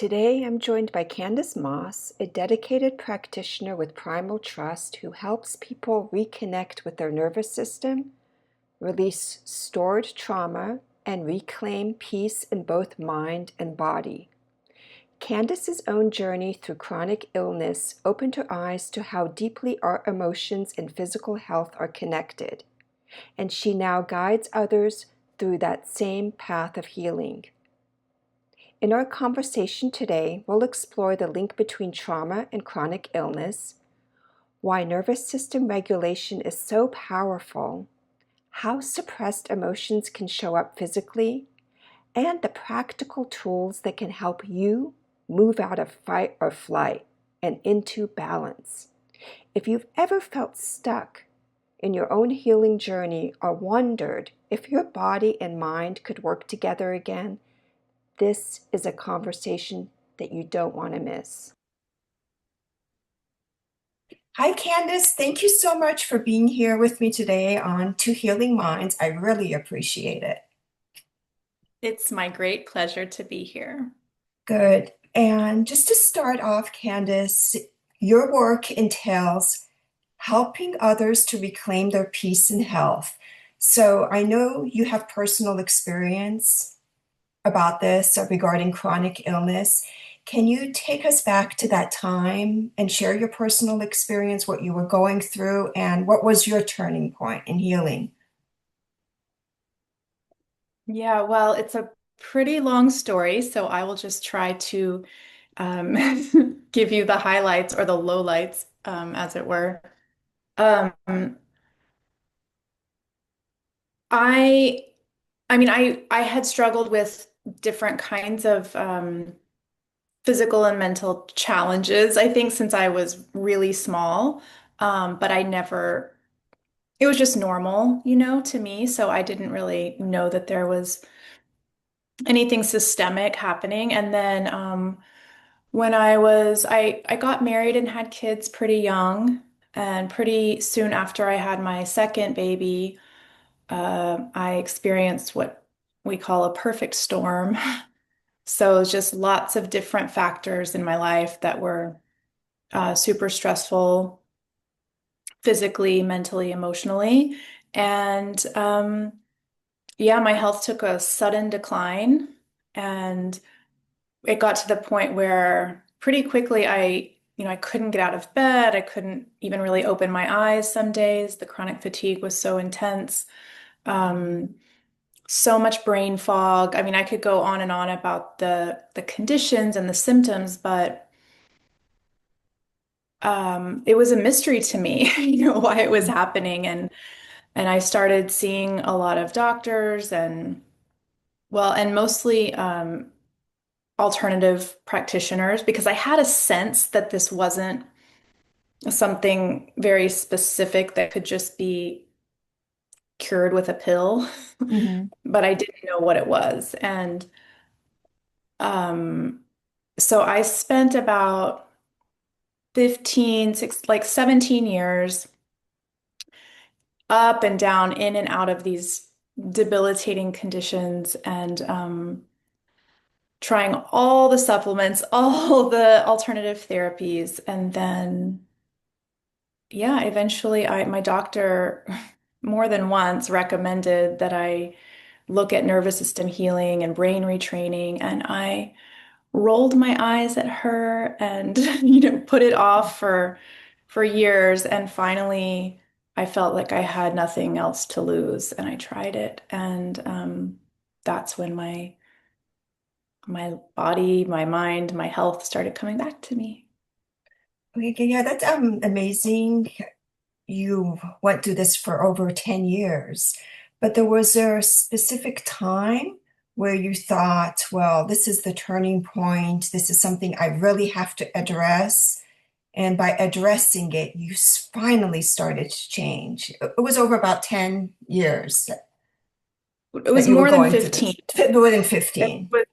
Today I'm joined by Candace Moss, a dedicated practitioner with Primal Trust who helps people reconnect with their nervous system, release stored trauma, and reclaim peace in both mind and body. Candace's own journey through chronic illness opened her eyes to how deeply our emotions and physical health are connected, and she now guides others through that same path of healing. In our conversation today, we'll explore the link between trauma and chronic illness, why nervous system regulation is so powerful, how suppressed emotions can show up physically, and the practical tools that can help you move out of fight or flight and into balance. If you've ever felt stuck in your own healing journey or wondered if your body and mind could work together again, this is a conversation that you don't want to miss. Hi, Candace. Thank you so much for being here with me today on Two Healing Minds. I really appreciate it. It's my great pleasure to be here. Good. And just to start off, Candace, your work entails helping others to reclaim their peace and health. So I know you have personal experience about this regarding chronic illness. Can you take us back to that time and share your personal experience, what you were going through, and what was your turning point in healing? Yeah, well, it's a pretty long story, so I will just try to give you the highlights or the lowlights, as it were. Um, I, I had struggled with different kinds of physical and mental challenges, I think, since I was really small. But I never, it was just normal, to me. So I didn't really know that there was anything systemic happening. And then when I got married and had kids pretty young, and pretty soon after I had my second baby, I experienced what we call a perfect storm. So it was just lots of different factors in my life that were super stressful, physically, mentally, emotionally. And yeah, my health took a sudden decline. And it got to the point where pretty quickly I couldn't get out of bed. I couldn't even really open my eyes some days. The chronic fatigue was so intense. Um, so much brain fog. I mean, I could go on and on about the conditions and the symptoms, but it was a mystery to me, why it was happening. And I started seeing a lot of doctors and mostly alternative practitioners because I had a sense that this wasn't something very specific that could just be cured with a pill, Mhm. but I didn't know what it was. And um, so I spent about 17 years up and down, in and out of these debilitating conditions and trying all the supplements, all the alternative therapies. And then yeah, eventually my doctor more than once recommended that I look at nervous system healing and brain retraining, and I rolled my eyes at her and put it off for years, and finally I felt like I had nothing else to lose and I tried it, and that's when my body, my mind, my health started coming back to me. Okay, yeah, that's amazing. You went through this for over 10 years, but there was a specific time where you thought, well, this is the turning point. This is something I really have to address. And by addressing it, you finally started to change. It was over about 10 years It that was you were more than going through 15. this, more than It 15. was,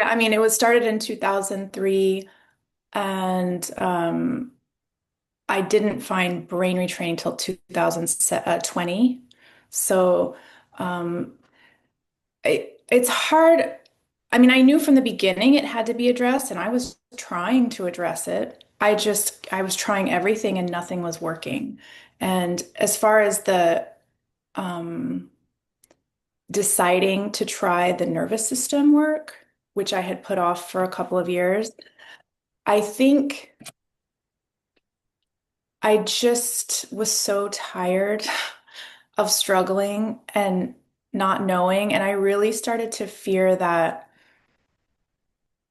I mean, it was started in 2003, and I didn't find brain retraining till 2020. So um, it's hard. I mean, I knew from the beginning it had to be addressed, and I was trying to address it. I was trying everything and nothing was working. And as far as the um, deciding to try the nervous system work, which I had put off for a couple of years, I think I just was so tired of struggling and not knowing. And I really started to fear that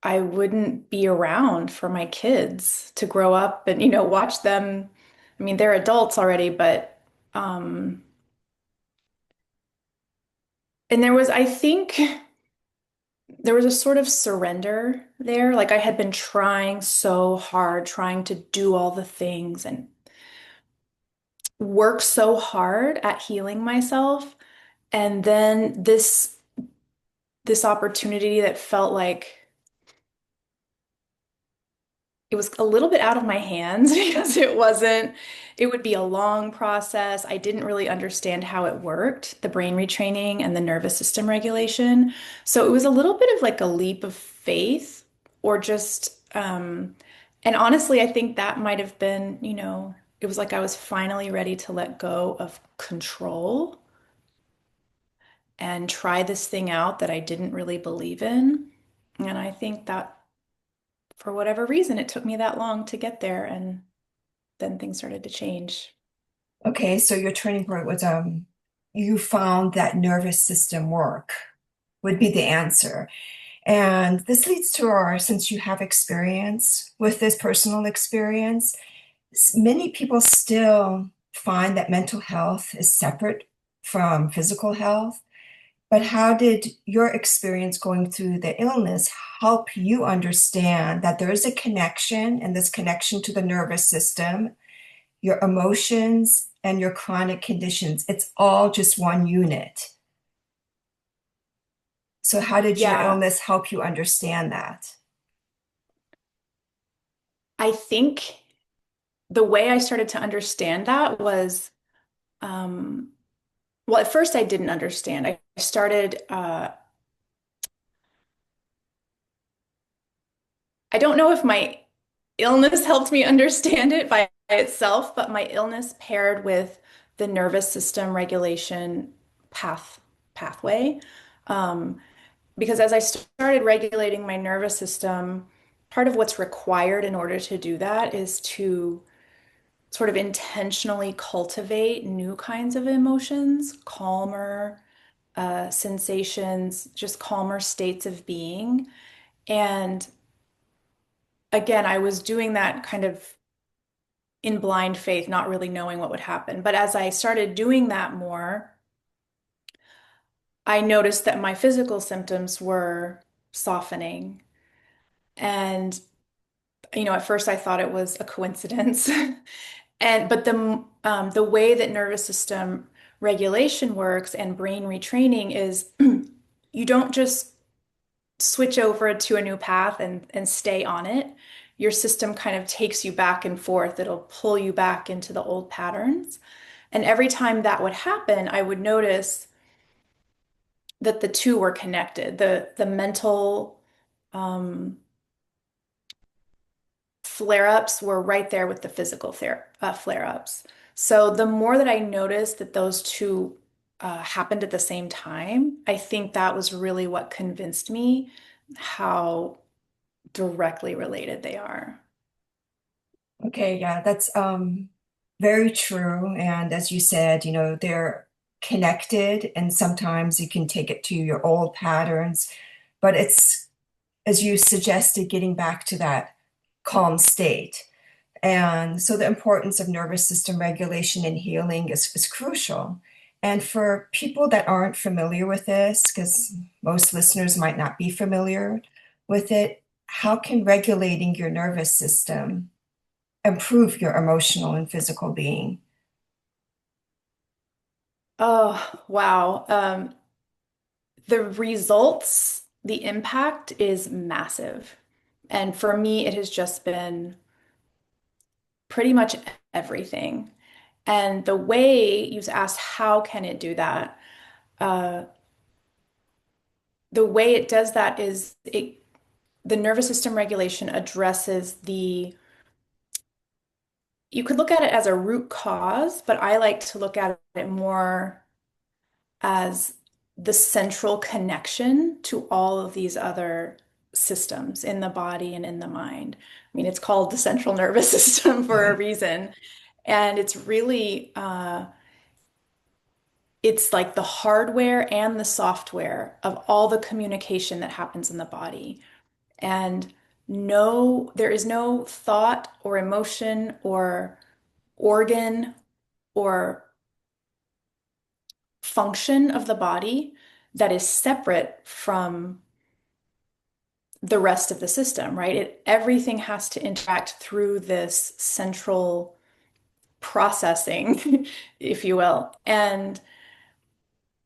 I wouldn't be around for my kids to grow up and, watch them. I mean, they're adults already, but, um, and I think there was a sort of surrender there. Like I had been trying so hard, trying to do all the things and work so hard at healing myself. And then this opportunity that felt like it was a little bit out of my hands because it would be a long process. I didn't really understand how it worked, the brain retraining and the nervous system regulation. So it was a little bit of like a leap of faith or and honestly, I think that might have been, it was like I was finally ready to let go of control and try this thing out that I didn't really believe in. And I think that for whatever reason, it took me that long to get there, and then things started to change. Okay, so your turning point was you found that nervous system work would be the answer. And this leads to since you have experience with this personal experience, many people still find that mental health is separate from physical health. But how did your experience going through the illness help you understand that there is a connection and this connection to the nervous system, your emotions, and your chronic conditions? It's all just one unit. So, how did your Yeah, illness help you understand that? I think the way I started to understand that was, um, well, at first I didn't understand. I started, I don't know if my illness helped me understand it by itself, but my illness paired with the nervous system regulation pathway. Um, because as I started regulating my nervous system, part of what's required in order to do that is to sort of intentionally cultivate new kinds of emotions, calmer sensations, just calmer states of being. And again, I was doing that kind of in blind faith, not really knowing what would happen. But as I started doing that more, I noticed that my physical symptoms were softening. And at first I thought it was a coincidence. But the way that nervous system regulation works and brain retraining is you don't just switch over to a new path and stay on it. Your system kind of takes you back and forth. It'll pull you back into the old patterns. And every time that would happen, I would notice that the two were connected. The mental um, flare-ups were right there with the physical flare-ups. So the more that I noticed that those two happened at the same time, I think that was really what convinced me how directly related they are. Okay, yeah, that's very true. And as you said, they're connected, and sometimes you can take it to your old patterns, but it's, as you suggested, getting back to that calm state. And so the importance of nervous system regulation and healing is crucial. And for people that aren't familiar with this, because most listeners might not be familiar with it, how can regulating your nervous system improve your emotional and physical being? Oh, wow. The results, the impact is massive. And for me, it has just been pretty much everything. And the way you asked, how can it do that? Uh, the way it does that is the nervous system regulation addresses you could look at it as a root cause, but I like to look at it more as the central connection to all of these other systems in the body and in the mind. I mean, it's called the central nervous system for a Right. reason. And it's really, it's like the hardware and the software of all the communication that happens in the body. And no, there is no thought or emotion or organ or function of the body that is separate from the rest of the system, right? Everything has to interact through this central processing, if you will. And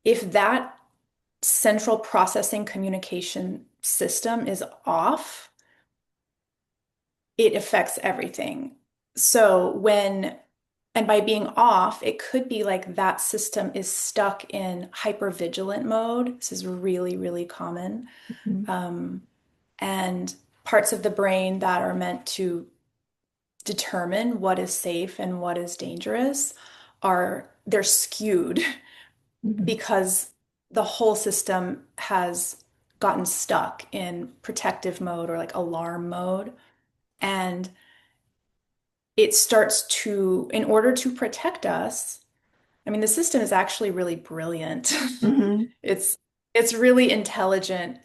if that central processing communication system is off, it affects everything. So and by being off, it could be like that system is stuck in hypervigilant mode. This is really, really common. Mhm. Um, and parts of the brain that are meant to determine what is safe and what is dangerous they're skewed Mhm. because the whole system has gotten stuck in protective mode or like alarm mode. And it starts to, in order to protect us, I mean, the system is actually really brilliant. Mhm. It's it's really intelligent.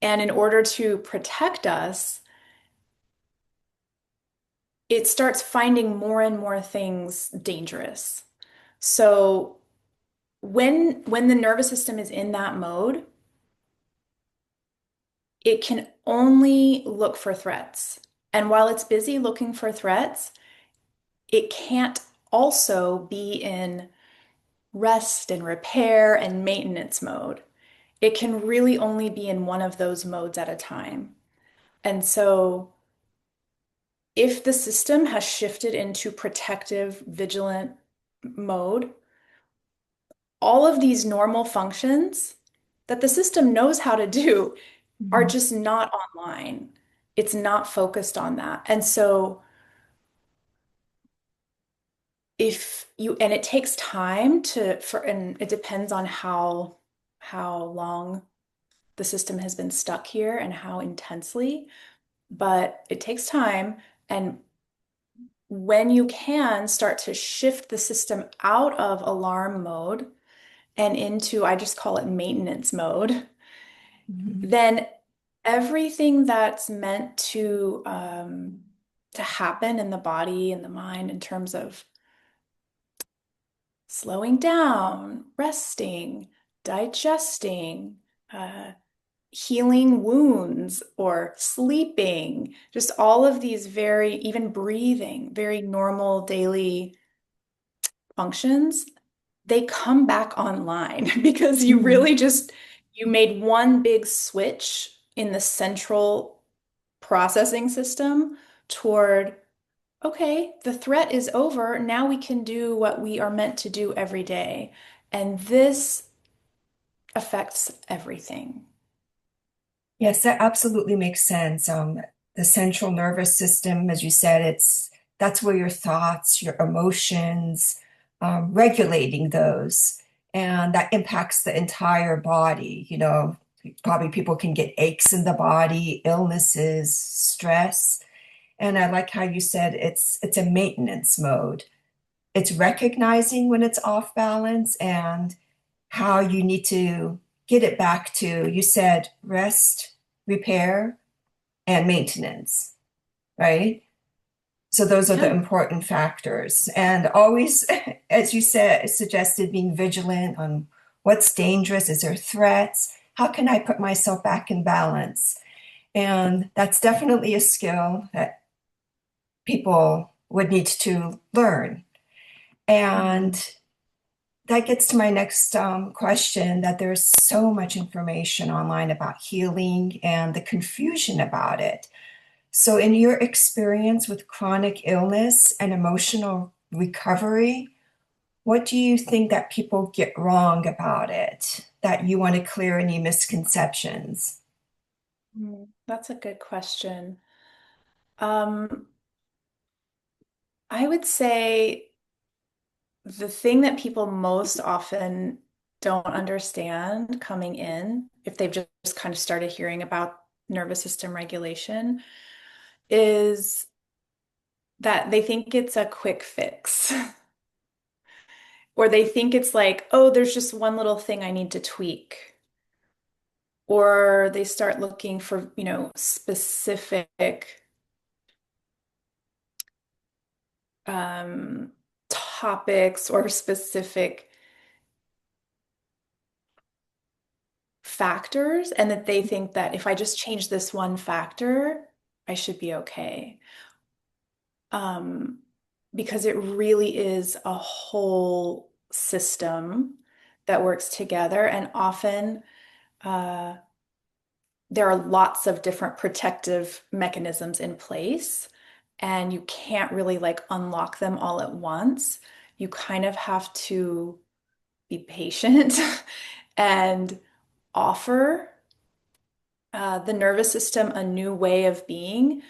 And in order to protect us, it starts finding more and more things dangerous. So when the nervous system is in that mode, it can only look for threats. And while it's busy looking for threats, it can't also be in rest and repair and maintenance mode. It can really only be in one of those modes at a time. And so if the system has shifted into protective, vigilant mode, all of these normal functions that the system knows how to do are Mhm. just not online. It's not focused on that. And so and it takes time and it depends on how long the system has been stuck here and how intensely, but it takes time. And when you can start to shift the system out of alarm mode and into, I just call it maintenance mode, Mhm. then everything that's meant to happen in the body and the mind in terms of slowing down, resting, digesting, uh, healing wounds, or sleeping, just all of these even breathing, very normal daily functions, they come back online because Mhm. you made one big switch in the central processing system toward, okay, the threat is over. Now we can do what we are meant to do every day. And this affects everything. Yes, that absolutely makes sense. The central nervous system, as you said, that's where your thoughts, your emotions, regulating those, and that impacts the entire body. Probably people can get aches in the body, illnesses, stress, and I like how you said it's a maintenance mode. It's recognizing when it's off balance and how you need to get it back to, you said, rest, repair, and maintenance, right? So those are the Yeah. important factors. And always, as you said, suggested being vigilant on what's dangerous, is there threats? How can I put myself back in balance? And that's definitely a skill that people would need to learn. And Mhm. that gets to my next question, that there's so much information online about healing and the confusion about it. So, in your experience with chronic illness and emotional recovery, What do you think that people get wrong about it that you want to clear any misconceptions? That's a good question. Um, I would say the thing that people most often don't understand coming in, if they've just kind of started hearing about nervous system regulation, is that they think it's a quick fix. Or they think it's like, oh, there's just one little thing I need to tweak. Or they start looking for, specific um, topics or specific factors, and that they think that if I just change this one factor, I should be okay. Um, because it really is a whole system that works together, and often uh, there are lots of different protective mechanisms in place, and you can't really like unlock them all at once. You kind of have to be patient and offer the nervous system a new way of being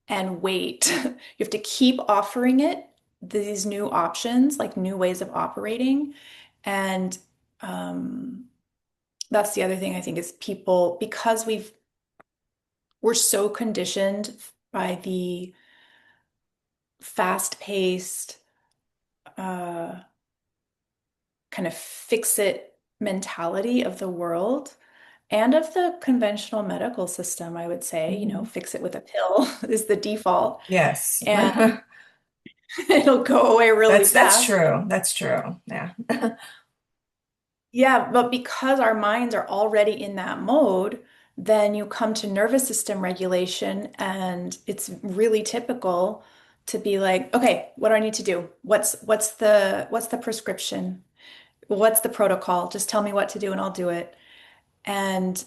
and wait. You have to keep offering it these new options, like new ways of operating. And um, that's the other thing I think is people, because we're so conditioned by the fast-paced, uh, kind of fix it mentality of the world and of the conventional medical system, I would say, Mhm. fix it with a pill is the default. Yes. And it'll go away really That's fast. true. That's true. Yeah. Yeah, but because our minds are already in that mode, then you come to nervous system regulation, and it's really typical to be like, okay, what do I need to do? What's the prescription? What's the protocol? Just tell me what to do and I'll do it. And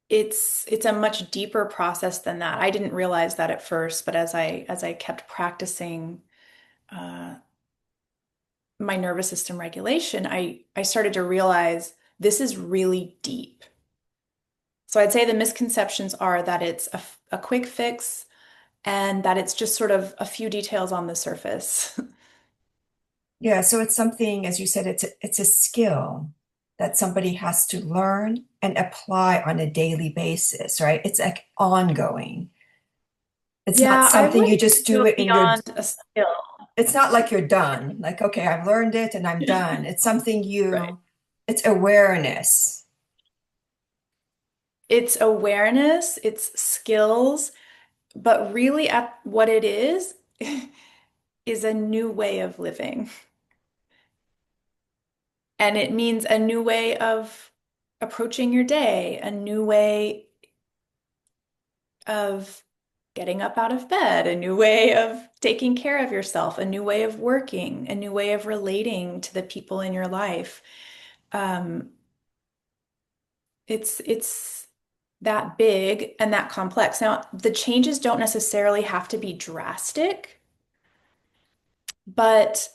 it's a much deeper process than that. I didn't realize that at first, but as I kept practicing uh, my nervous system regulation, I started to realize this is really deep. So I'd say the misconceptions are that it's a quick fix and that it's just sort of a few details on the surface. Yeah, so it's something, as you said, it's a skill that somebody has to learn and apply on a daily basis, right? It's like ongoing. It's not Yeah, I something you wouldn't just do go it and beyond a skill. it's not like you're done. Like, okay, I've learned it and I'm done. It's something Right. it's awareness. It's awareness, it's skills, but really at what it is a new way of living. And it means a new way of approaching your day, a new way of getting up out of bed, a new way of taking care of yourself, a new way of working, a new way of relating to the people in your life. Um, it's that big and that complex. Now, the changes don't necessarily have to be drastic, but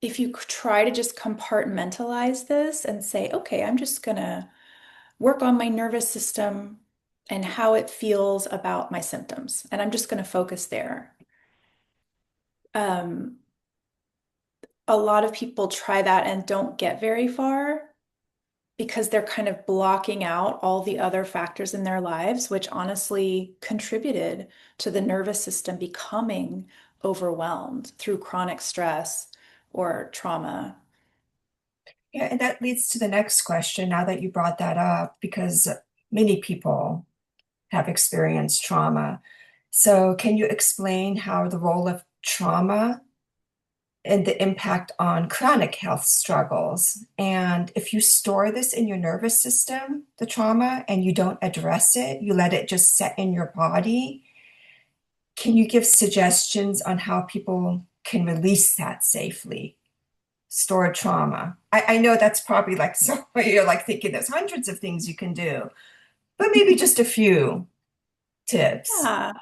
if you try to just compartmentalize this and say, okay, I'm just gonna work on my nervous system and how it feels about my symptoms, and I'm just gonna focus there. Um, a lot of people try that and don't get very far because they're kind of blocking out all the other factors in their lives, which honestly contributed to the nervous system becoming overwhelmed through chronic stress or trauma. Yeah, and that leads to the next question now that you brought that up, because many people have experienced trauma. So, can you explain how the role of trauma and the impact on chronic health struggles? And if you store this in your nervous system, the trauma, and you don't address it, you let it just set in your body, can you give suggestions on how people can release that safely? Stored trauma. I know that's probably like so you're like thinking there's hundreds of things you can do, but maybe just a few tips. Yeah,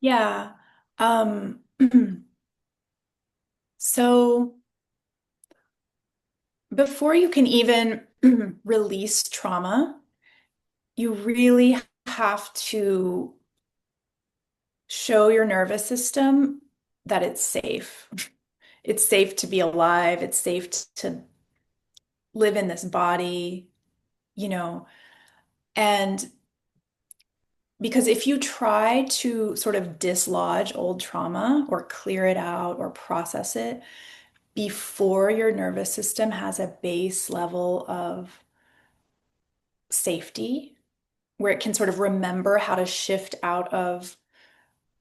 yeah. Um, So before you can even release trauma, you really have to show your nervous system that it's safe. It's safe to be alive. It's safe to live in this body, you know. And because if you try to sort of dislodge old trauma or clear it out or process it before your nervous system has a base level of safety, where it can sort of remember how to shift out of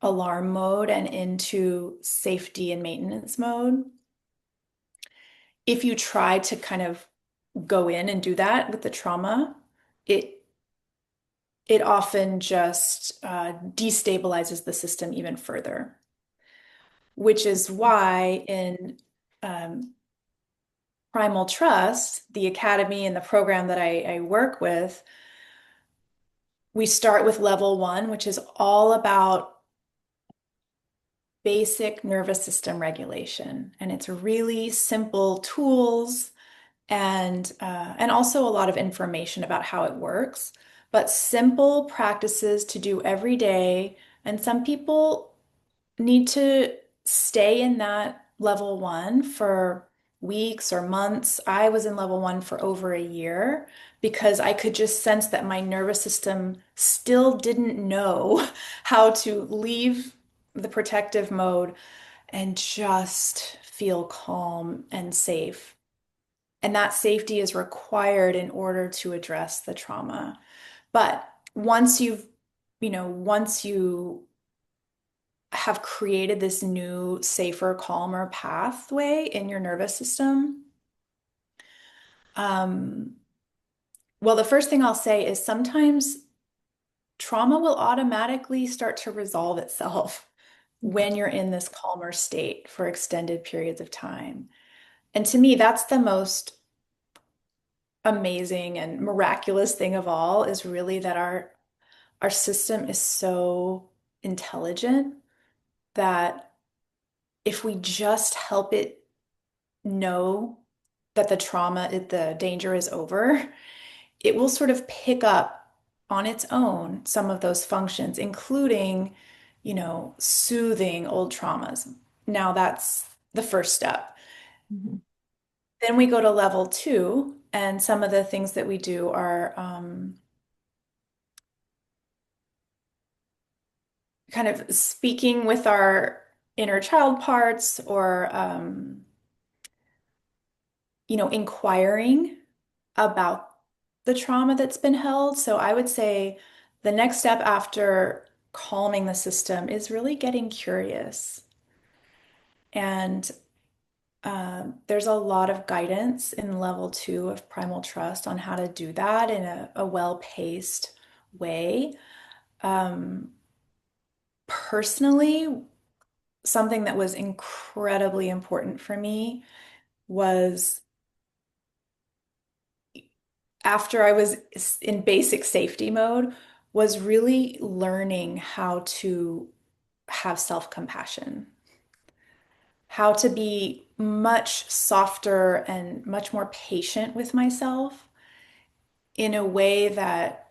alarm mode and into safety and maintenance mode, if you try to kind of go in and do that with the trauma, it it often just destabilizes the system even further, which is why in um, Primal Trust, the academy and the program that I work with, we start with level one, which is all about basic nervous system regulation. And it's really simple tools and also a lot of information about how it works, but simple practices to do every day. And some people need to stay in that level one for weeks or months. I was in level one for over a year because I could just sense that my nervous system still didn't know how to leave the protective mode and just feel calm and safe. And that safety is required in order to address the trauma. But once you have created this new, safer, calmer pathway in your nervous system, um, well, the first thing I'll say is sometimes trauma will automatically start to resolve itself when you're in this calmer state for extended periods of time. And to me, that's the most amazing and miraculous thing of all is really that our system is so intelligent that if we just help it know that the danger is over, it will sort of pick up on its own some of those functions, including, soothing old traumas. Now that's the first step. Mhm. Then we go to level two, and some of the things that we do are kind of speaking with our inner child parts or inquiring about the trauma that's been held. So I would say the next step after calming the system is really getting curious. And there's a lot of guidance in level two of Primal Trust on how to do that in a well-paced way. Um, Personally, something that was incredibly important for me was after I was in basic safety mode, was really learning how to have self-compassion, how to be much softer and much more patient with myself in a way that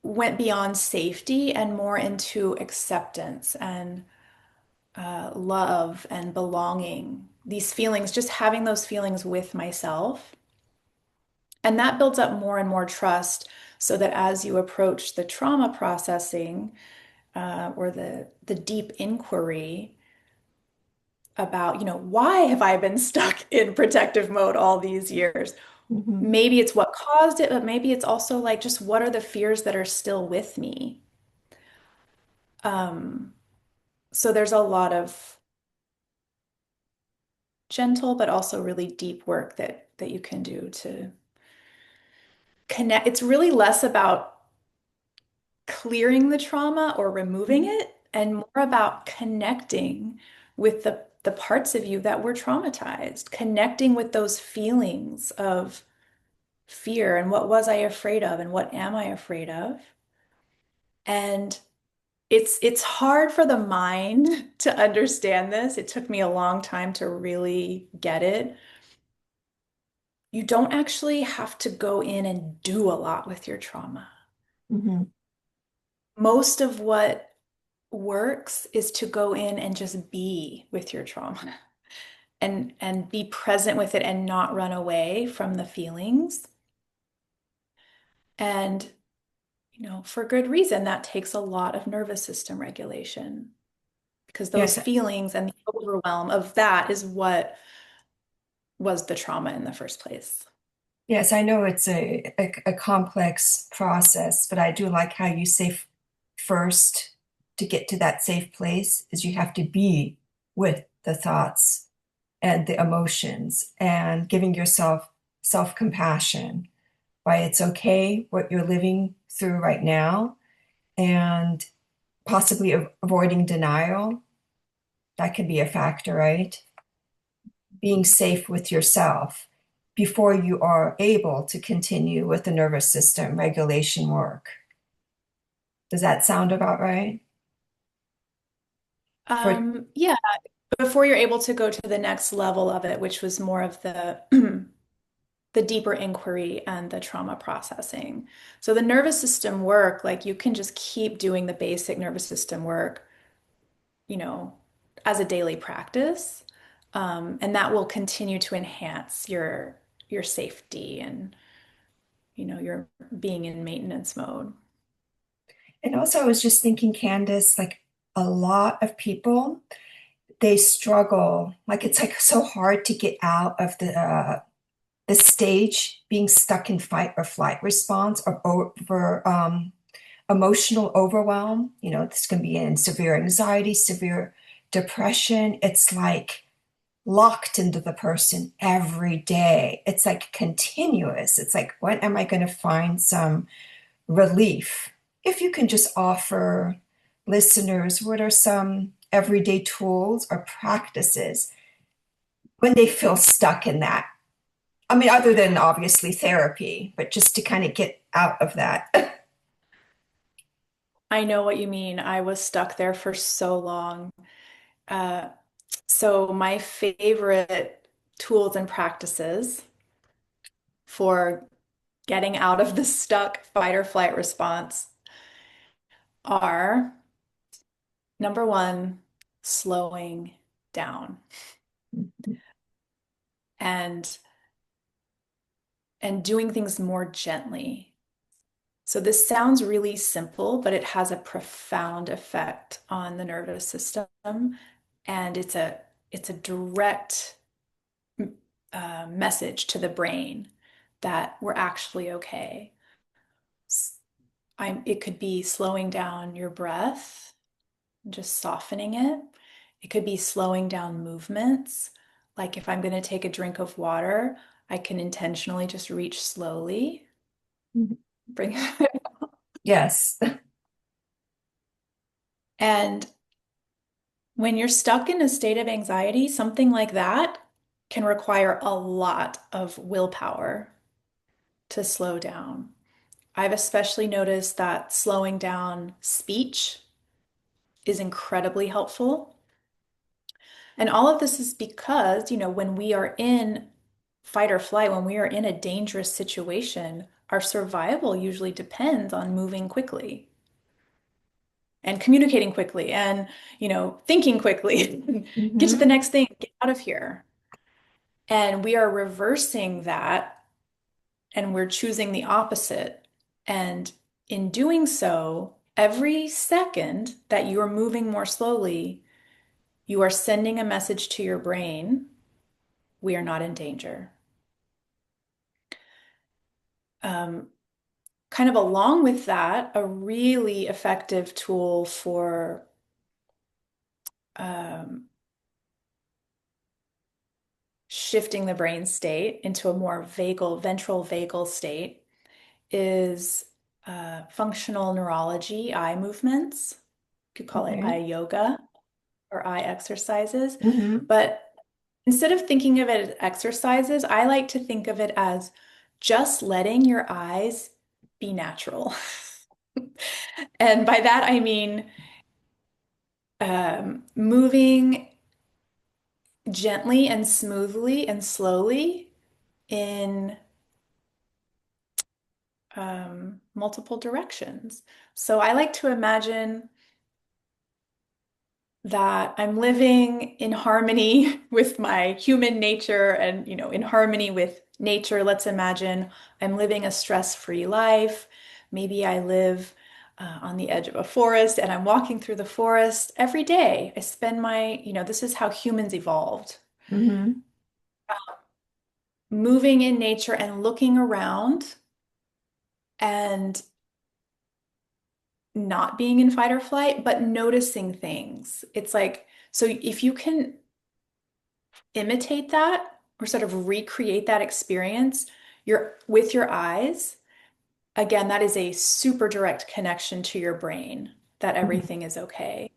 went beyond safety and more into acceptance and love and belonging. These feelings, just having those feelings with myself. And that builds up more and more trust so that as you approach the trauma processing or the deep inquiry about, why have I been stuck in protective mode all these years? Mhm. Maybe it's what caused it, but maybe it's also like just what are the fears that are still with me? Um, so there's a lot of gentle but also really deep work that you can do to connect. It's really less about clearing the trauma or removing Mhm. it and more about connecting with the parts of you that were traumatized, connecting with those feelings of fear and what was I afraid of and what am I afraid of? And it's hard for the mind to understand this. It took me a long time to really get it. You don't actually have to go in and do a lot with your trauma. Hmm. Most of what works is to go in and just be with your trauma and be present with it and not run away from the feelings. And, for good reason, that takes a lot of nervous system regulation because those Yes, feelings and the overwhelm of that is what was the trauma in the first place. yes, I know it's a complex process, but I do like how you say first to get to that safe place is you have to be with the thoughts and the emotions and giving yourself self-compassion, why it's okay what you're living through right now, and possibly avoiding denial. That could be a factor, right? Being safe with yourself before you are able to continue with the nervous system regulation work. Does that sound about right? For Yeah, before you're able to go to the next level of it, which was more of the the deeper inquiry and the trauma processing. So the nervous system work, like you can just keep doing the basic nervous system work, you know, as a daily practice. And that will continue to enhance your safety and your being in maintenance mode. and also I was just thinking, Candace, like a lot of people, they struggle, like it's like so hard to get out of the stage being stuck in fight or flight response or over emotional overwhelm. This can be in severe anxiety, severe depression. It's like locked into the person every day. It's like continuous. It's like, when am I going to find some relief? If you can just offer listeners, what are some everyday tools or practices when they feel stuck in that? I mean, other than obviously therapy, but just to kind of get out of that. I know what you mean. I was stuck there for so long. Uh, so my favorite tools and practices for getting out of the stuck fight or flight response are number one, slowing down and and doing things more gently. So this sounds really simple, but it has a profound effect on the nervous system, and it's a direct message to the brain that we're actually okay. It could be slowing down your breath, just softening it. It could be slowing down movements. Like if I'm going to take a drink of water, I can intentionally just reach slowly, bring Yes. and when you're stuck in a state of anxiety, something like that can require a lot of willpower to slow down. I've especially noticed that slowing down speech is incredibly helpful. And all of this is because, when we are in fight or flight, when we are in a dangerous situation, our survival usually depends on moving quickly and communicating quickly and, thinking quickly. Get to the Hmm. next thing, get out of here. And we are reversing that and we're choosing the opposite. And in doing so, every second that you are moving more slowly, you are sending a message to your brain, we are not in danger. Um, Kind of along with that, a really effective tool for um, shifting the brain state into a more ventral vagal state is functional neurology, eye movements. You could call it Okay. eye yoga or eye exercises. Hmm. But instead of thinking of it as exercises, I like to think of it as just letting your eyes be natural. And by that, I mean, moving gently and smoothly and slowly in multiple directions. So I like to imagine that I'm living in harmony with my human nature and, in harmony with nature. Let's imagine I'm living a stress-free life. Maybe I live on the edge of a forest and I'm walking through the forest every day. I spend this is how humans evolved. Hmm. Moving in nature and looking around and not being in fight or flight, but noticing things. It's like, so if you can imitate that or sort of recreate that experience with your eyes, again, that is a super direct connection to your brain that everything is okay.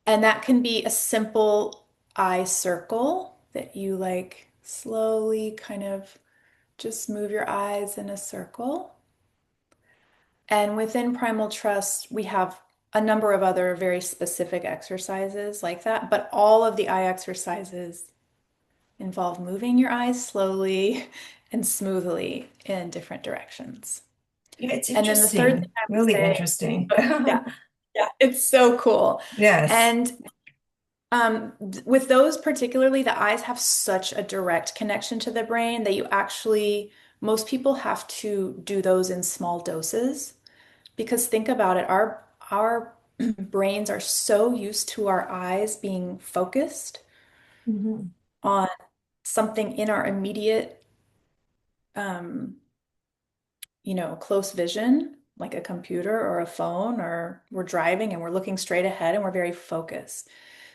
And that can be a simple eye circle that you like slowly kind of just move your eyes in a circle. And within Primal Trust, we have a number of other very specific exercises like that, but all of the eye exercises involve moving your eyes slowly and smoothly in different directions. Yeah, it's And then the third thing interesting, I would really say, interesting. yeah, yeah, it's so cool. Yes. And with those particularly, the eyes have such a direct connection to the brain that most people have to do those in small doses. Because think about it, our brains are so used to our eyes being focused Hmm. on something in our immediate um, close vision, like a computer or a phone, or we're driving and we're looking straight ahead and we're very focused.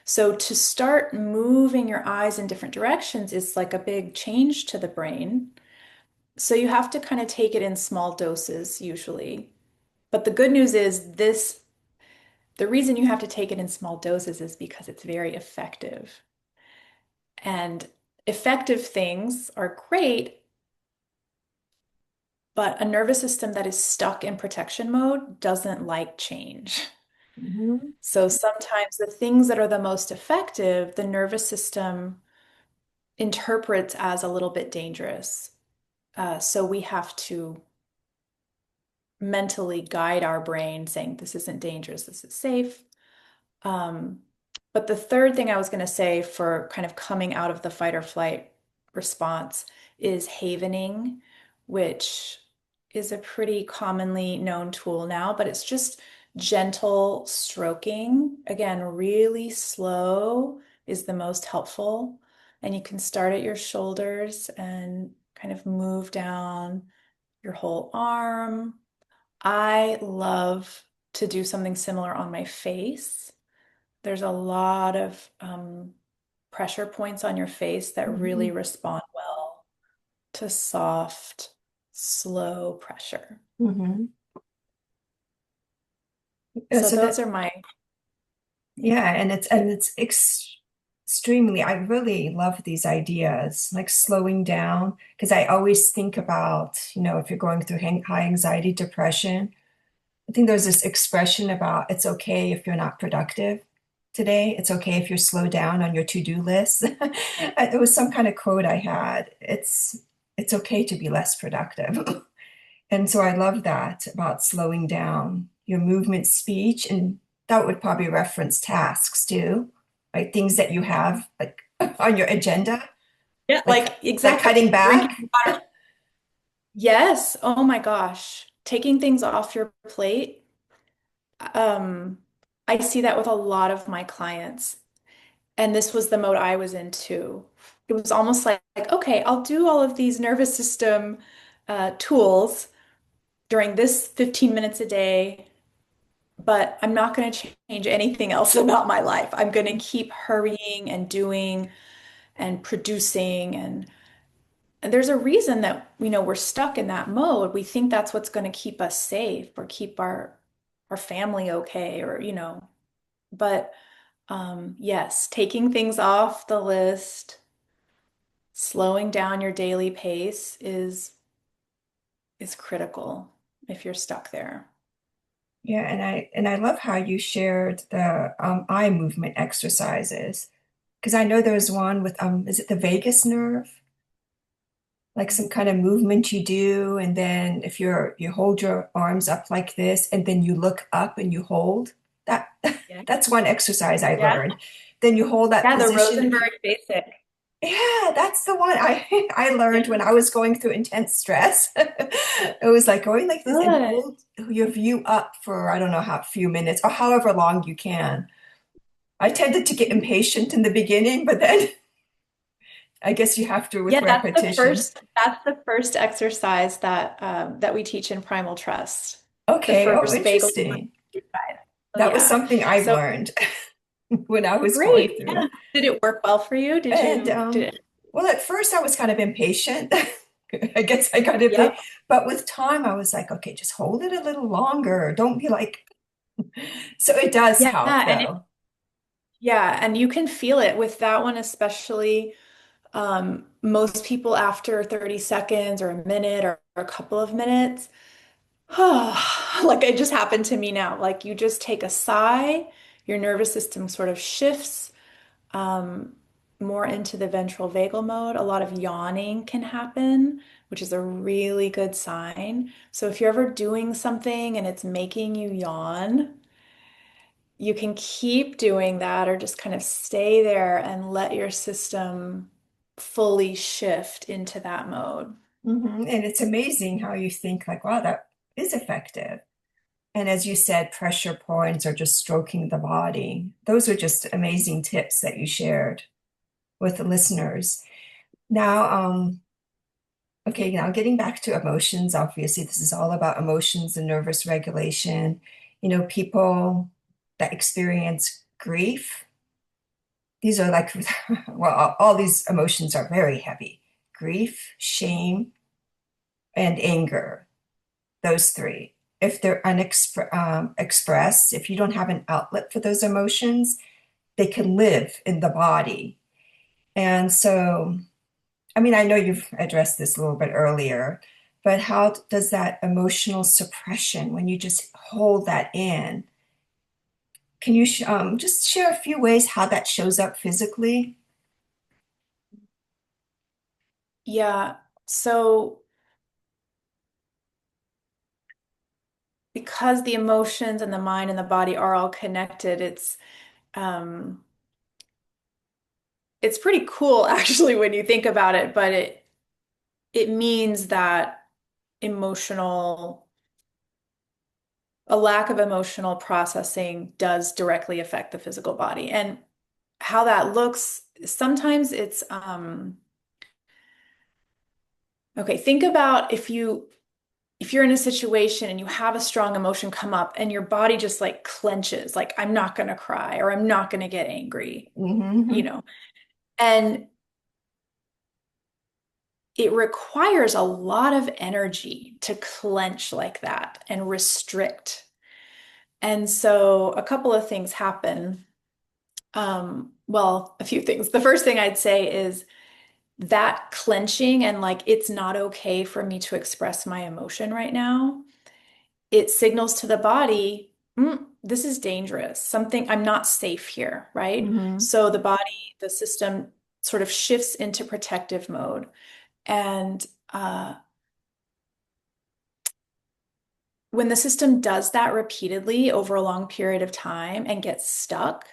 So to start moving your eyes in different directions is like a big change to the brain. So you have to kind of take it in small doses usually. But the good news is the reason you have to take it in small doses is because it's very effective. And effective things are great, but a nervous system that is stuck in protection mode doesn't like change. Hmm. So sometimes the things that are the most effective, the nervous system interprets as a little bit dangerous. So we have to mentally guide our brain saying, this isn't dangerous, this is safe. Um, but the third thing I was going to say for kind of coming out of the fight or flight response is havening, which is a pretty commonly known tool now, but it's just gentle stroking. Again, really slow is the most helpful. And you can start at your shoulders and kind of move down your whole arm. I love to do something similar on my face. There's a lot of pressure points on your face that really Hmm. respond well to soft, slow pressure. Hmm. So So those that, are my, yeah, extremely, I really love these ideas, like slowing down, because I always think about, if you're going through high anxiety, depression, I think there's this expression about it's okay if you're not productive today. It's okay if you're slow down on your to-do list. It was some kind of quote I had. It's okay to be less productive. And so I love that about slowing down your movement speech. And that would probably reference tasks too, right? Things that you have like on your agenda, yeah, like like like exactly cutting back. drinking water. Yes. Oh my gosh. Taking things off your plate. Um, I see that with a lot of my clients. And this was the mode I was in too. It was almost like, okay, I'll do all of these nervous system tools during this 15 minutes a day, but I'm not going to change anything else about my life. I'm going to keep hurrying and doing and producing and there's a reason that we're stuck in that mode. We think that's what's going to keep us safe or keep our family okay or but yes, taking things off the list, slowing down your daily pace is critical if you're stuck there. Yeah, and I love how you shared the eye movement exercises because I know there's one with is it the vagus nerve? Like some kind of movement you do, and then if you hold your arms up like this, and then you look up and you hold that. Yeah. That's one exercise I Yeah. learned. Then you hold that Yeah, the position. Rosenberg basic. Yeah, that's the one I learned when I was going through intense stress. It was like going like this and Good. hold your view up for I don't know how few minutes or however long you can. I tended to get impatient in the beginning, but then I guess you have to with Yeah, repetition. that's the first exercise that that we teach in Primal Trust. The Okay, oh, first vagal interesting. side. Oh That was yeah. something I've So learned when I was going great. Yeah. through. Did it work well for you? And Did it? well, at first I was kind of impatient. I guess I got Yep. impatient, but with time I was like, okay, just hold it a little longer. Don't be like, so it does Yeah, help though. and you can feel it with that one especially. Most people after 30 seconds or a minute or a couple of minutes, like it just happened to me now. Like you just take a sigh, your nervous system sort of shifts um, more into the ventral vagal mode. A lot of yawning can happen, which is a really good sign. So if you're ever doing something and it's making you yawn, you can keep doing that or just kind of stay there and let your system fully shift into that mode. And it's amazing how you think like, wow, that is effective. And as you said, pressure points or just stroking the body. Those are just amazing tips that you shared with the listeners. Now, okay, now getting back to emotions, obviously, this is all about emotions and nervous regulation. People that experience grief, these are like, well, all these emotions are very heavy. Grief, shame, and anger, those three. If they're expressed, if you don't have an outlet for those emotions, they can live in the body. And so, I mean, I know you've addressed this a little bit earlier, but how does that emotional suppression, when you just hold that in, can you just share a few ways how that shows up physically? Yeah. So because the emotions and the mind and the body are all connected, um it's pretty cool actually when you think about it, but it means that emotional a lack of emotional processing does directly affect the physical body. And how that looks, sometimes it's okay, think about if you're in a situation and you have a strong emotion come up and your body just like clenches, like I'm not going to cry or I'm not going to get angry, you Hmm. know. And it requires a lot of energy to clench like that and restrict. And so a couple of things happen. Well, a few things. The first thing I'd say is that clenching and like it's not okay for me to express my emotion right now. It signals to the body, this is dangerous. Something, I'm not safe here, right? Hmm. So the body, the system sort of shifts into protective mode. And when the system does that repeatedly over a long period of time and gets stuck,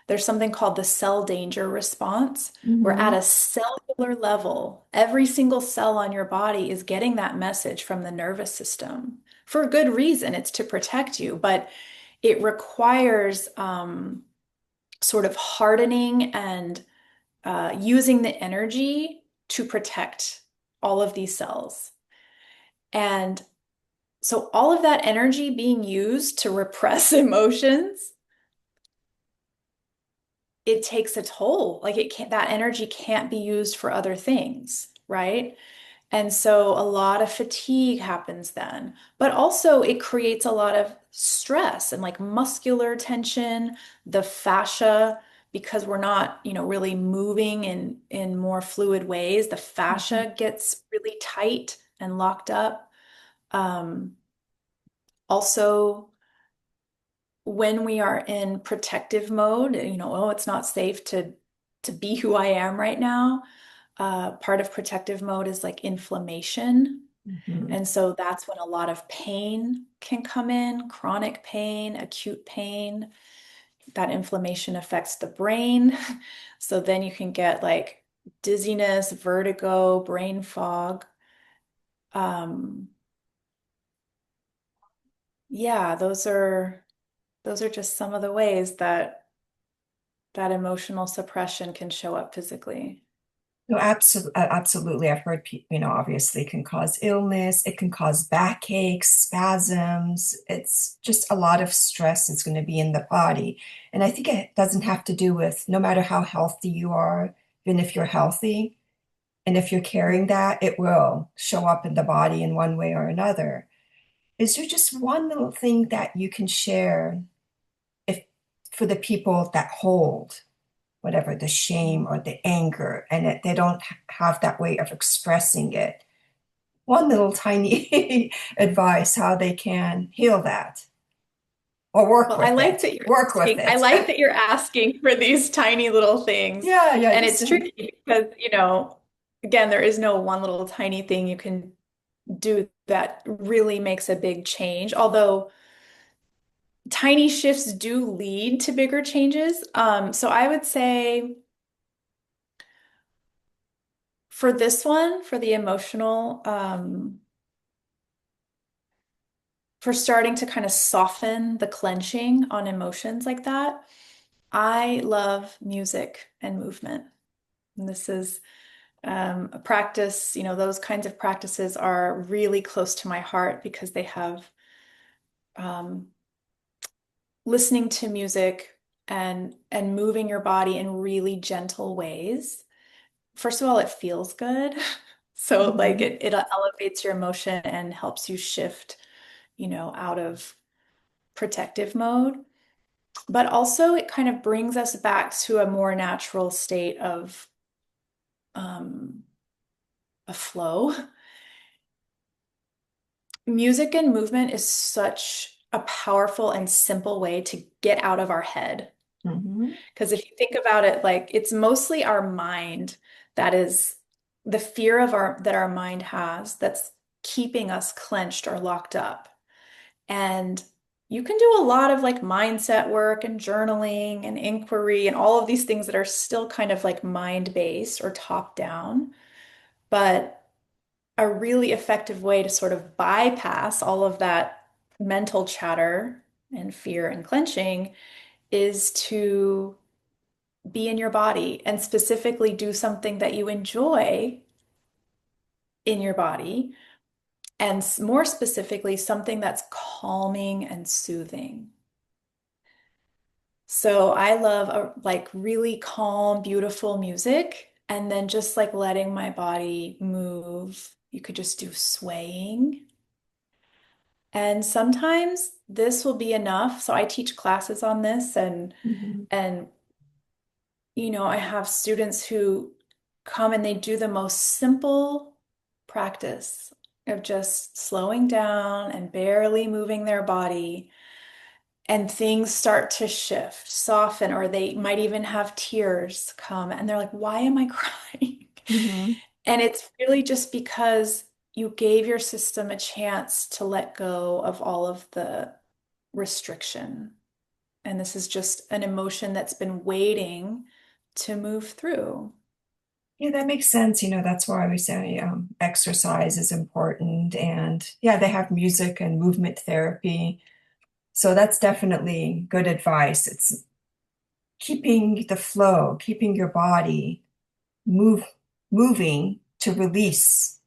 there's something called the cell danger response, where at Hmm. a cellular level, every single cell on your body is getting that message from the nervous system for a good reason. It's to protect you, but it requires sort of hardening and using the energy to protect all of these cells. And so all of that energy being used to repress emotions, it takes a toll. Like it can't, that energy can't be used for other things, right? And so a lot of fatigue happens then, but also it creates a lot of stress and like muscular tension, the fascia, because we're not, really moving in more fluid ways, the fascia gets really tight and locked up. Um, Also, when we are in protective mode, oh, it's not safe to be who I am right now. Part of protective mode is like inflammation. Mhm. And so that's when a lot of pain can come in, chronic pain, acute pain. That inflammation affects the brain. So then you can get like dizziness, vertigo, brain fog. Um, yeah, those are just some of the ways that that emotional suppression can show up physically. No, absolutely, absolutely. I've heard people, obviously it can cause illness, it can cause backaches, spasms. It's just a lot of stress is going to be in the body. And I think it doesn't have to do with no matter how healthy you are, even if you're healthy, and if you're carrying that, it will show up in the body in one way or another. Is there just one little thing that you can share if for the people that hold whatever the shame or the anger, and they don't have that way of expressing it? One little tiny advice how they can heal that or work Well, I with like it. that you're Work with asking. I it. like that you're asking for these tiny little things. Yeah, yeah, And just it's tricky because, again, there is no one little tiny thing you can do that really makes a big change. Although tiny shifts do lead to bigger changes. So I would say for this one, for the emotional, for starting to kind of soften the clenching on emotions like that, I love music and movement. And this is a practice, those kinds of practices are really close to my heart because they have um, listening to music and moving your body in really gentle ways. First of all, it feels good. So like Mhm, it elevates your emotion and helps you shift, out of protective mode. But also it kind of brings us back to a more natural state of um, a flow. Music and movement is such a powerful and simple way to get out of our head. mhm, Because if you think about it, like it's mostly our mind that is the fear of our that our mind has that's keeping us clenched or locked up. And you can do a lot of like mindset work and journaling and inquiry and all of these things that are still kind of like mind-based or top down. But a really effective way to sort of bypass all of that mental chatter and fear and clenching is to be in your body and specifically do something that you enjoy in your body, and more specifically, something that's calming and soothing. So I love like really calm, beautiful music, and then just like letting my body move. You could just do swaying. And sometimes this will be enough. So I teach classes on this mhm, and I have students who come and they do the most simple practice of just slowing down and barely moving their body, and things start to shift, soften, or they might even have tears come and they're like, "Why am I crying?" mhm. And it's really just because you gave your system a chance to let go of all of the restriction. And this is just an emotion that's been waiting to move through. Yeah, that makes sense. That's why we say exercise is important. And yeah, they have music and movement therapy. So that's definitely good advice. It's keeping the flow, keeping your body move, moving to release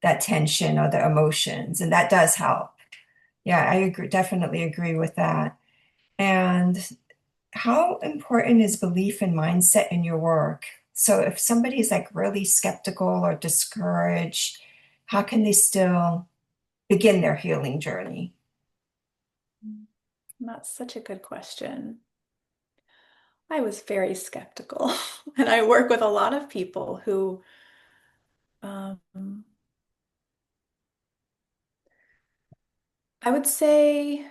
that tension or the emotions. And that does help. Yeah, I agree, definitely agree with that. And how important is belief and mindset in your work? So if somebody is like really skeptical or discouraged, how can they still begin their healing journey? That's such a good question. I was very skeptical, and I work with a lot of people who, um, I would say,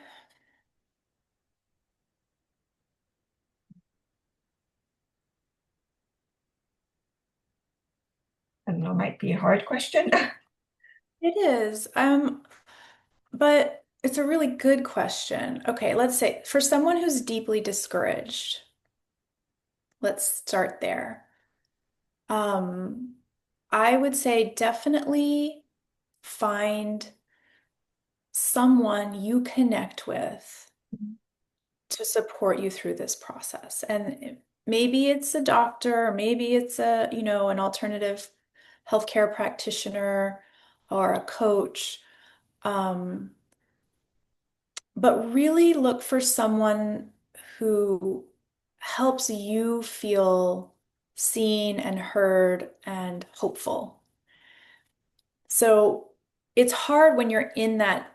be a hard question. It is. But it's a really good question. Okay, let's say for someone who's deeply discouraged, let's start there. Um, I would say definitely find someone you connect with to support you through this process. And maybe it's a doctor, or maybe it's an alternative healthcare practitioner or a coach. Um, but really look for someone who helps you feel seen and heard and hopeful. So it's hard when you're in that,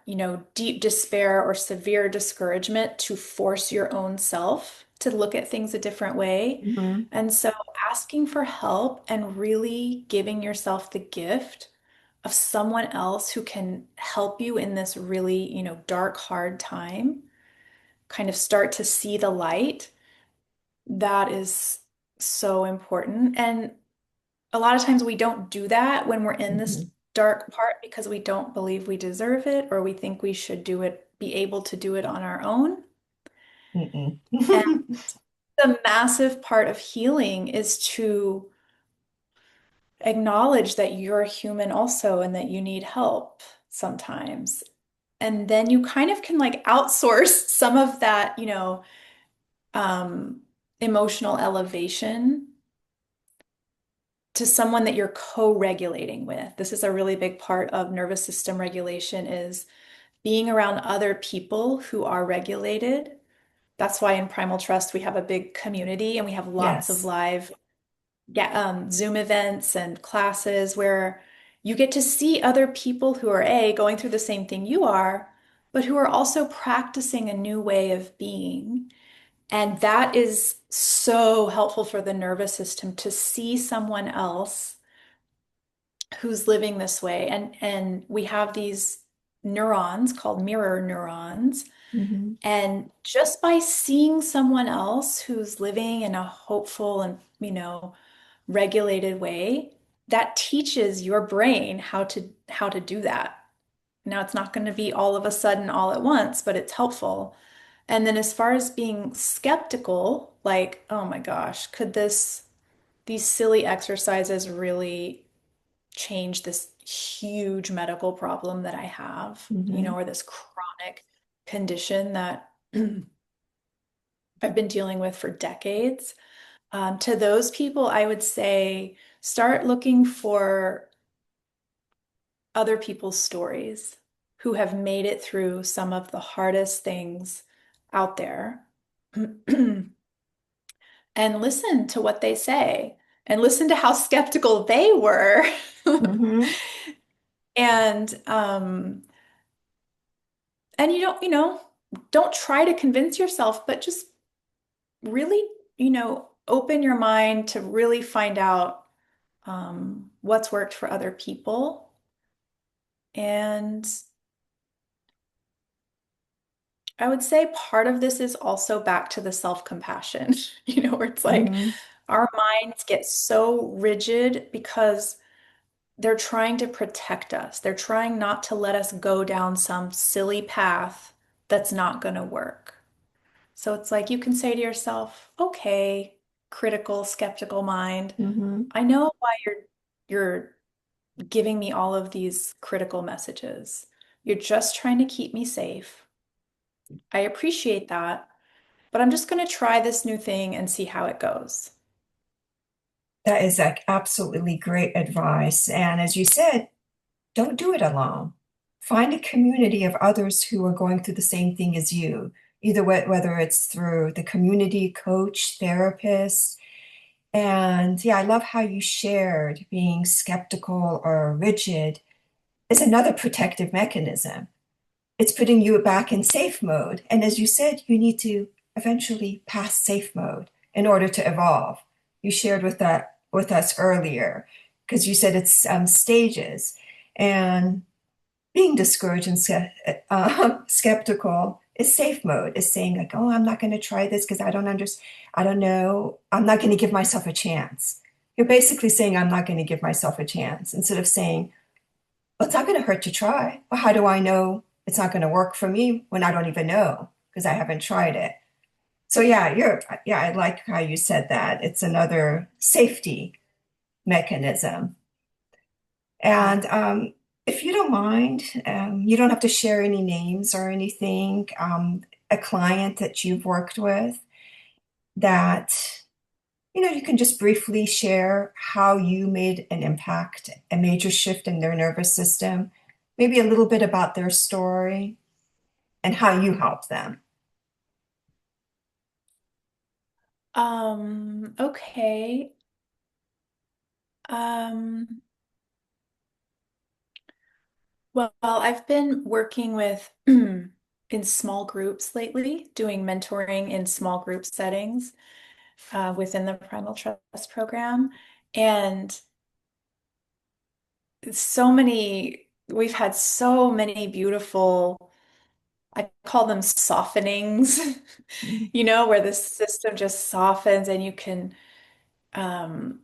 deep despair or severe discouragement to force your own self to look at things a different way. Hmm. And so asking for help and really giving yourself the gift of someone else who can help you in this really, dark, hard time, kind of start to see the light, that is so important. And a lot of times we don't do that when we're in this Hmm. dark part because we don't believe we deserve it or we think we should do it, be able to do it on our own. Mm-mm. And the massive part of healing is to acknowledge that you're human also and that you need help sometimes. And then you kind of can like outsource some of that, um, emotional elevation to someone that you're co-regulating with. This is a really big part of nervous system regulation is being around other people who are regulated. That's why in Primal Trust we have a big community and we have lots of Yes. live Zoom events and classes where you get to see other people who are going through the same thing you are, but who are also practicing a new way of being. And that is so helpful for the nervous system to see someone else who's living this way. And we have these neurons called mirror neurons. Hmm. And just by seeing someone else who's living in a hopeful and, regulated way, that teaches your brain how to do that. Now it's not going to be all of a sudden all at once, but it's helpful. And then as far as being skeptical, like, oh my gosh, could these silly exercises really change this huge medical problem that I have, Hmm. or this chronic condition that I've been dealing with for decades? To those people, I would say start looking for other people's stories who have made it through some of the hardest things out there. And listen to what they say and listen to how skeptical they were. Hmm. And and don't try to convince yourself, but just really, open your mind to really find out what's worked for other people. And I would say part of this is also back to the self-compassion, where it's like Hmm. our minds get so rigid because they're trying to protect us. They're trying not to let us go down some silly path that's not going to work. So it's like you can say to yourself, okay, critical, skeptical mind, Hmm. I know why you're giving me all of these critical messages. You're just trying to keep me safe. I appreciate that, but I'm just going to try this new thing and see how it goes. That is like absolutely great advice. And as you said, don't do it alone. Find a community of others who are going through the same thing as you, either whether it's through the community coach, therapist. And yeah, I love how you shared being skeptical or rigid is another protective mechanism. It's putting you back in safe mode. And as you said, you need to eventually pass safe mode in order to evolve. You shared with us earlier because you said it's stages. And being discouraged and skeptical is safe mode, is saying like, oh, I'm not going to try this because I don't understand. I don't know. I'm not going to give myself a chance. You're basically saying, I'm not going to give myself a chance instead of saying, well, it's not going to hurt to try. Well, how do I know it's not going to work for me when I don't even know because I haven't tried it? So yeah, I like how you said that. It's another safety mechanism. And if you don't mind, you don't have to share any names or anything. A client that you've worked with that, you can just briefly share how you made an impact, a major shift in their nervous system, maybe a little bit about their story and how you helped them. Okay. Um, well, I've been working with in small groups lately, doing mentoring in small group settings within the Primal Trust program. And we've had so many beautiful, I call them softenings, Mhm. where the system just softens and um,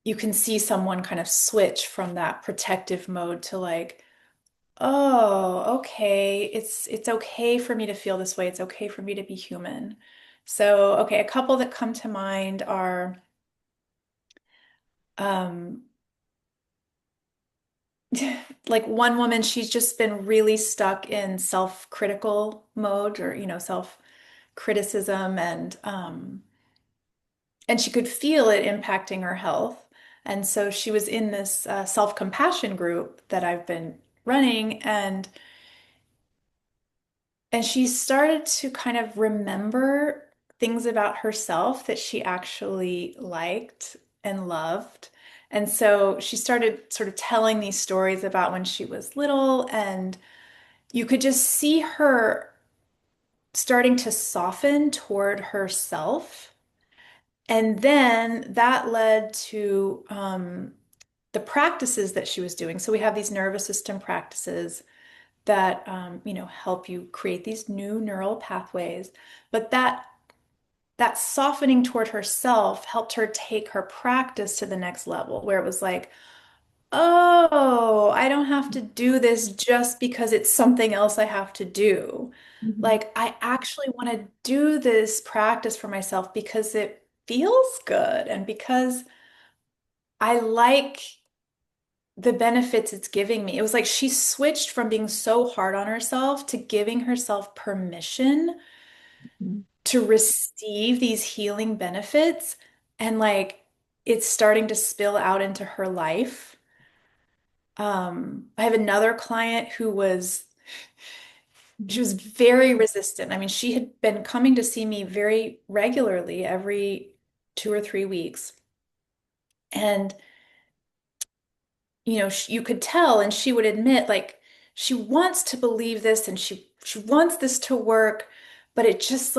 you can see someone kind of switch from that protective mode to like, oh, okay, it's okay for me to feel this way. It's okay for me to be human. So, okay, a couple that come to mind are um like one woman, she's just been really stuck in self-critical mode or, self-criticism and she could feel it impacting her health. And so she was in this self-compassion group that I've been running and she started to kind of remember things about herself that she actually liked and loved. And so she started sort of telling these stories about when she was little, and you could just see her starting to soften toward herself. And then that led to the practices that she was doing. So we have these nervous system practices that help you create these new neural pathways. But that softening toward herself helped her take her practice to the next level, where it was like, oh, I don't have to do this just because it's something else I have to do. Mhm. Like, I actually want to do this practice for myself because it feels good and because I like the benefits it's giving me. It was like she switched from being so hard on herself to giving herself permission Mhm. to receive these healing benefits. And like it's starting to spill out into her life. I have another client she was very resistant. I mean, she had been coming to see me very regularly every 2 or 3 weeks. And you could tell, and she would admit, like, she wants to believe this and she wants this to work, but it just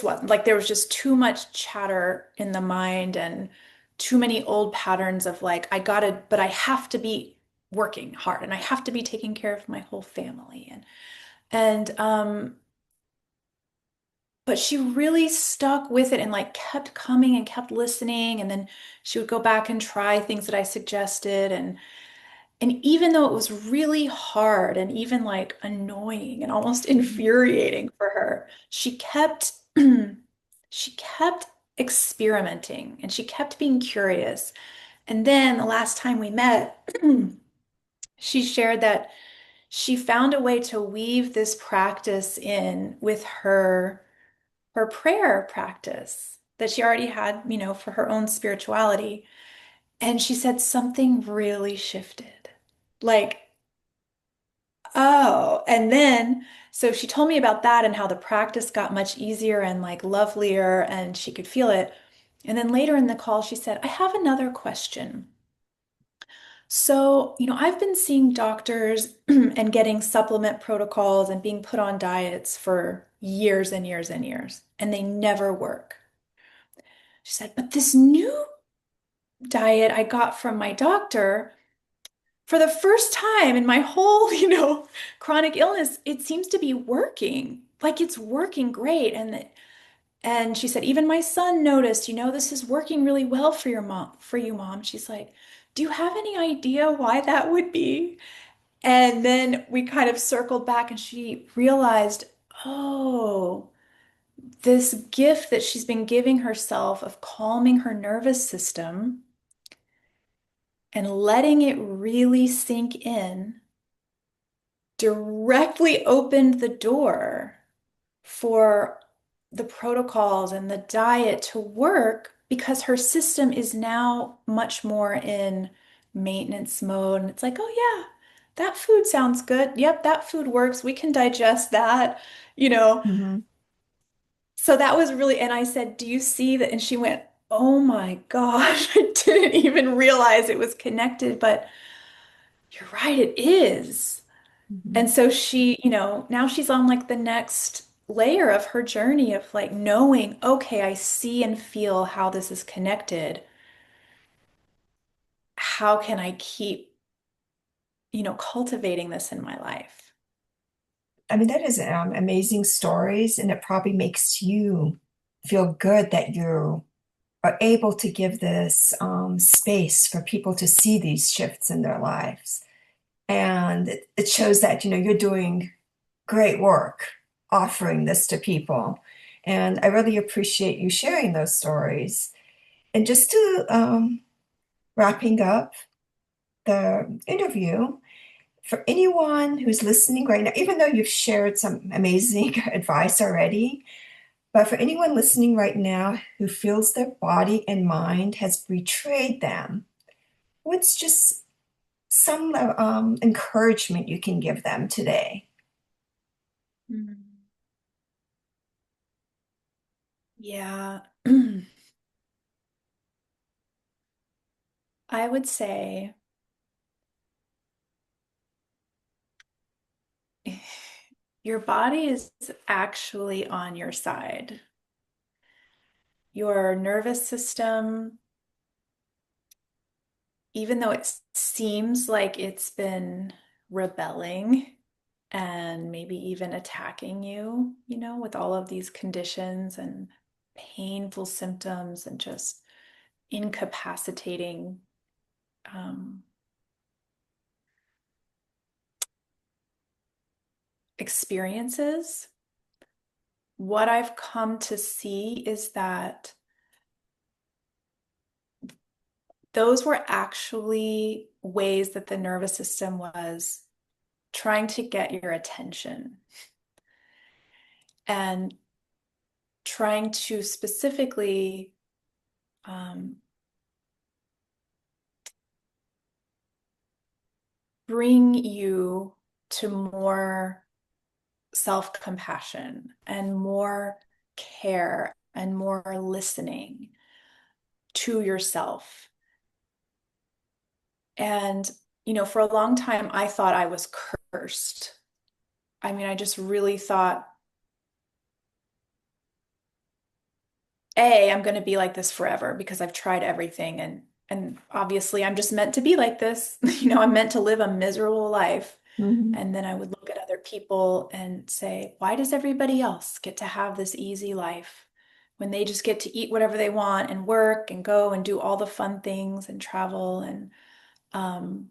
wasn't. Like, there was just too much chatter in the mind and too many old patterns of like, but I have to be working hard and I have to be taking care of my whole family. And but she really stuck with it and like kept coming and kept listening. And then she would go back and try things that I suggested. And even though it was really hard and even like annoying and almost Mhm. infuriating for her, she kept she kept experimenting and she kept being curious. And then the last time we met, she shared that she found a way to weave this practice in with her prayer practice that she already had, for her own spirituality. And she said something really shifted. Like, oh, and then so she told me about that and how the practice got much easier and like lovelier and she could feel it. And then later in the call, she said, I have another question. So, I've been seeing doctors and getting supplement protocols and being put on diets for years and years and years, and they never work. She said, but this new diet I got from my doctor, for the first time in my whole, chronic illness, it seems to be working. Like it's working great. And she said, even my son noticed, this is working really well for your mom, for you, mom. She's like, do you have any idea why that would be? And then we kind of circled back and she realized, oh, this gift that she's been giving herself of calming her nervous system and letting it really sink in directly opened the door for the protocols and the diet to work because her system is now much more in maintenance mode. And it's like, oh, yeah, that food sounds good. Yep, that food works. We can digest that, you know. Hmm. So that was really, and I said, do you see that? And she went, oh my gosh, I didn't even realize it was connected, but you're right, it is. Hmm. And so she, now she's on like the next layer of her journey of like knowing, okay, I see and feel how this is connected. How can I keep, cultivating this in my life? I mean, that is amazing stories, and it probably makes you feel good that you are able to give this space for people to see these shifts in their lives. And it shows that, you're doing great work offering this to people. And I really appreciate you sharing those stories. And just to wrapping up the interview, for anyone who's listening right now, even though you've shared some amazing advice already, but for anyone listening right now who feels their body and mind has betrayed them, what's just some encouragement you can give them today? Mm. Yeah. I would say your body is actually on your side. Your nervous system, even though it seems like it's been rebelling and maybe even attacking you, with all of these conditions and painful symptoms and just incapacitating um, experiences, what I've come to see is that those were actually ways that the nervous system was trying to get your attention and trying to specifically um, bring you to more self-compassion and more care and more listening to yourself. And, for a long time, I thought I was cursed. I mean, I just really thought, A, I'm going to be like this forever because I've tried everything and obviously I'm just meant to be like this. I'm meant to live a miserable life. Mhm. And then I would look at other people and say, why does everybody else get to have this easy life when they just get to eat whatever they want and work and go and do all the fun things and travel? And, um,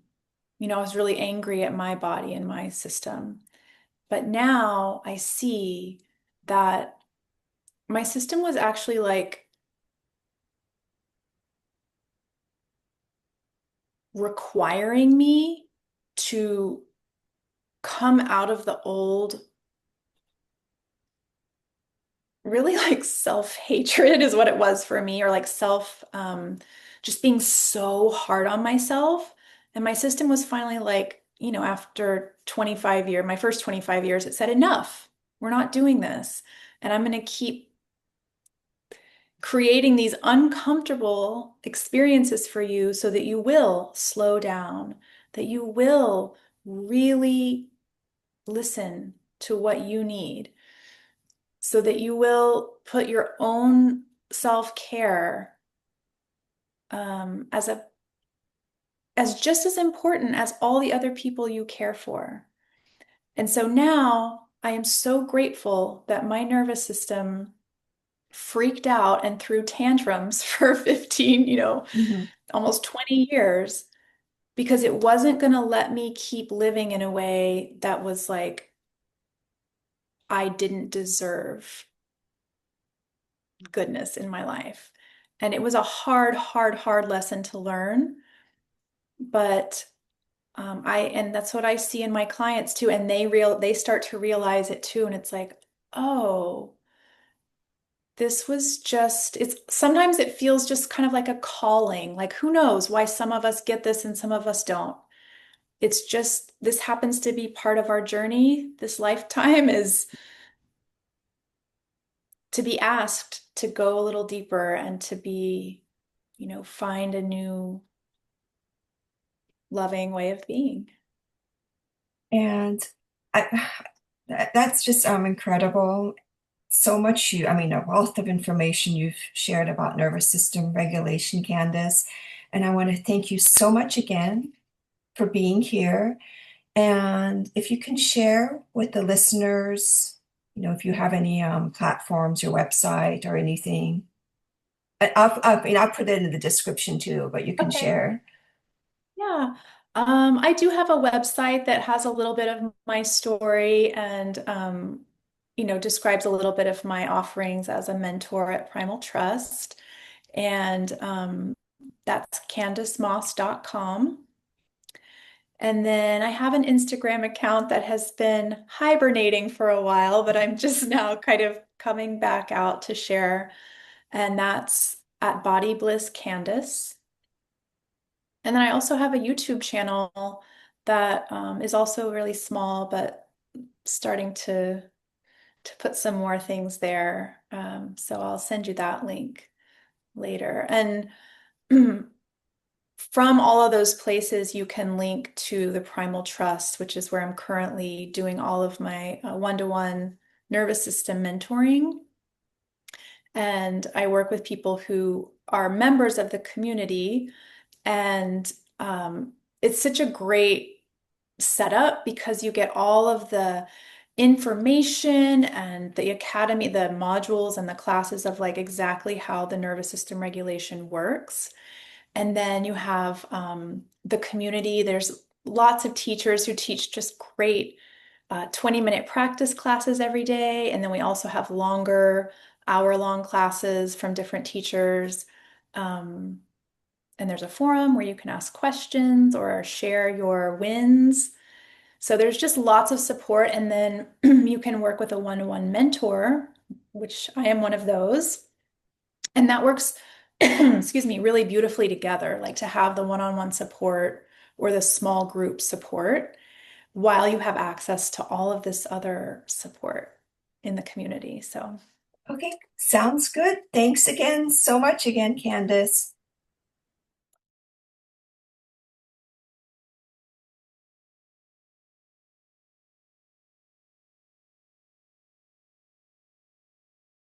I was really angry at my body and my system. But now I see that my system was actually like requiring me to come out of the old, really like self-hatred is what it was for me, or like just being so hard on myself. And my system was finally like, after 25 years, my first 25 years, it said, enough, we're not doing this. And I'm going to keep creating these uncomfortable experiences for you so that you will slow down, that you will really listen to what you need, so that you will put your own self-care as just as important as all the other people you care for. And so now I am so grateful that my nervous system freaked out and threw tantrums for 15, Mhm. almost 20 years because it wasn't going to let me keep living in a way that was like I didn't deserve goodness in my life. And it was a hard, hard, hard lesson to learn. But and that's what I see in my clients too. And they start to realize it too. And it's like, oh, this was just, it's sometimes it feels just kind of like a calling. Like, who knows why some of us get this and some of us don't. It's just, this happens to be part of our journey. This lifetime is to be asked to go a little deeper and to be, find a new loving way of being. And I, that's just incredible. So much I mean, a wealth of information you've shared about nervous system regulation, Candace. And I want to thank you so much again for being here. And if you can share with the listeners, if you have any platforms, your website or anything, I'll put it in the description too, but you can Okay. share. Yeah. I do have a website that has a little bit of my story and, describes a little bit of my offerings as a mentor at Primal Trust. And that's candacemoss.com. And then I have an Instagram account that has been hibernating for a while, but I'm just now kind of coming back out to share. And that's at Body Bliss Candace. And then I also have a YouTube channel that is also really small, but starting to put some more things there. So I'll send you that link later. And from all of those places, you can link to the Primal Trust, which is where I'm currently doing all of my one-to-one nervous system mentoring. And I work with people who are members of the community. And it's such a great setup because you get all of the information and the academy, the modules and the classes of like exactly how the nervous system regulation works. And then you have the community. There's lots of teachers who teach just great 20-minute practice classes every day. And then we also have longer, hour-long classes from different teachers. Um, and there's a forum where you can ask questions or share your wins. So there's just lots of support. And then you can work with a one-to-one mentor, which I am one of those. And that works, excuse me, really beautifully together, like to have the one-on-one support or the small group support while you have access to all of this other support in the community. So Okay, sounds good. Thanks again so much again, Candace.